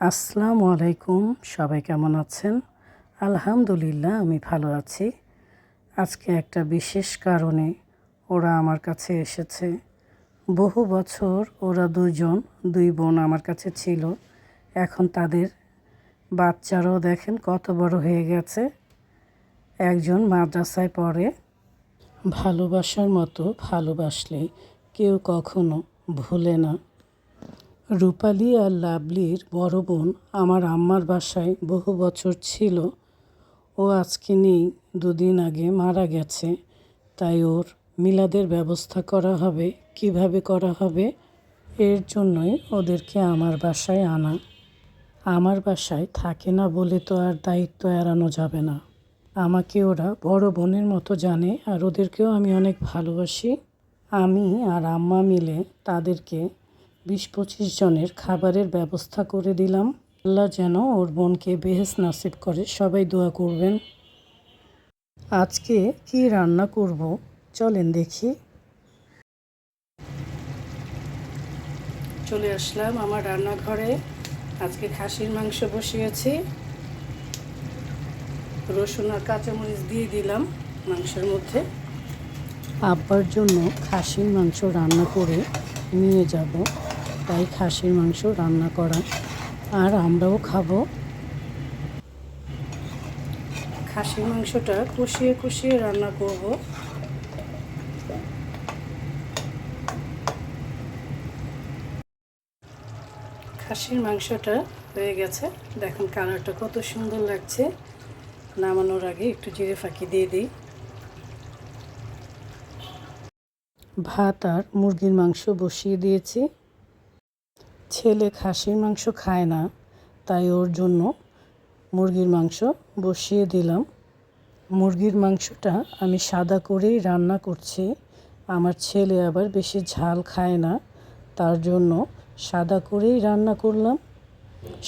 আসসালামু আলাইকুম। সবাই কেমন আছেন? আলহামদুলিল্লাহ আমি ভালো আছি। আজকে একটা বিশেষ কারণে ওরা আমার কাছে এসেছে। বহু বছর ওরা দুই বোন আমার কাছে ছিল। এখন তাদের বাচ্চারাও দেখেন কত বড় হয়ে গেছে। একজন মাদ্রাসায় পড়ে। ভালোবাসার মতো ভালোবাসলে কেউ কখনো ভুলে না। রূপালী আর লাভলির বড় বোন আমার আম্মার বাসায় বহু বছর ছিল। ও আজকে নেই, দুদিন আগে মারা গেছে। তাই ওর মিলাদের ব্যবস্থা করা হবে। কিভাবে করা হবে এর জন্যই ওদেরকে আমার বাসায় আনা। আমার বাসায় থাকে না বলে তো আর দায়িত্ব এড়ানো যাবে না। আমাকে ওরা বড় বোনের মতো জানে আর ওদেরকেও আমি অনেক ভালোবাসি। আমি আর আম্মা মিলে তাদেরকে ২০-২৫ জনের খাবারের ব্যবস্থা করে দিলাম। আল্লাহ যেন ওর বোনকে বেহেশত নসিব করে, সবাই দোয়া করবেন। আজকে কি রান্না করব চলেন দেখি। চলে আসলাম আমার রান্নাঘরে। আজকে খাসির মাংস বসিয়েছি। রসুন আর কাঁচামরিচ দিয়ে দিলাম মাংসের মধ্যে। আব্বার জন্য খাসির মাংস রান্না করে নিয়ে যাব, তাই খাসির মাংস রান্না করা, আর আমরাও খাবো। খাসির মাংসটা কষিয়ে কষিয়ে রান্না করব। খাসির মাংসটা হয়ে গেছে, দেখুন কালারটা কত সুন্দর লাগছে। নামানোর আগে একটু জিরে ফাঁকি দিয়ে দিই। ভাত আর মুরগির মাংস বসিয়ে দিয়েছি। ছেলে খাসির মাংস খায় না, তাই ওর জন্য মুরগির মাংস বসিয়ে দিলাম। মুরগির মাংসটা আমি সাদা করেই রান্না করছি। আমার ছেলে আবার বেশি ঝাল খায় না, তার জন্য সাদা করেই রান্না করলাম।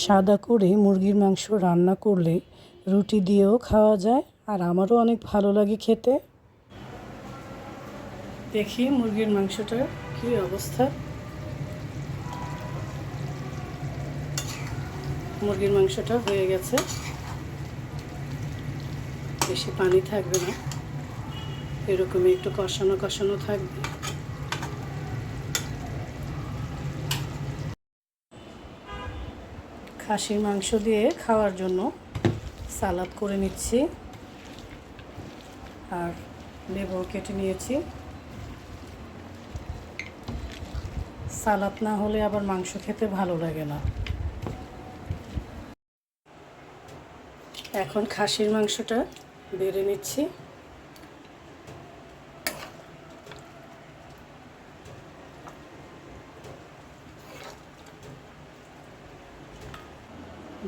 সাদা করে মুরগির মাংস রান্না করলে রুটি দিয়েও খাওয়া যায়, আর আমারও অনেক ভালো লাগে খেতে। দেখি মুরগির মাংসটার কী অবস্থা। মুরগির মাংসটা হয়ে গেছে, বেশি পানি থাকবে না, এরকমই একটু কষানো কষানো থাকবে। খাসির মাংস দিয়ে খাওয়ার জন্য সালাদ করে নিচ্ছি, আর লেবু কেটে নিয়েছি। সালাদ না হলে আবার মাংস খেতে ভালো লাগে না। এখন খাসির মাংসটা বেড়ে নিচ্ছি।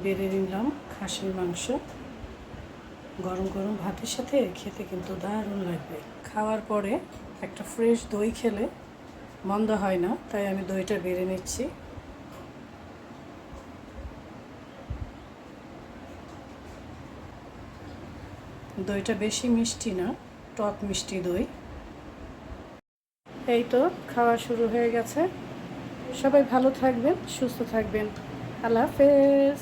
বেড়ে নিলাম খাসির মাংস। গরম গরম ভাতের সাথে খেতে কিন্তু দারুণ লাগবে। খাওয়ার পরে একটা ফ্রেশ দই খেলে মন্দ হয় না, তাই আমি দইটা বেড়ে নিচ্ছি। দইটা বেশি মিষ্টি না, টক মিষ্টি দই। এই তো খাওয়া শুরু হয়ে গেছে। সবাই ভালো থাকবেন, সুস্থ থাকবেন। আল্লাহ হাফেজ।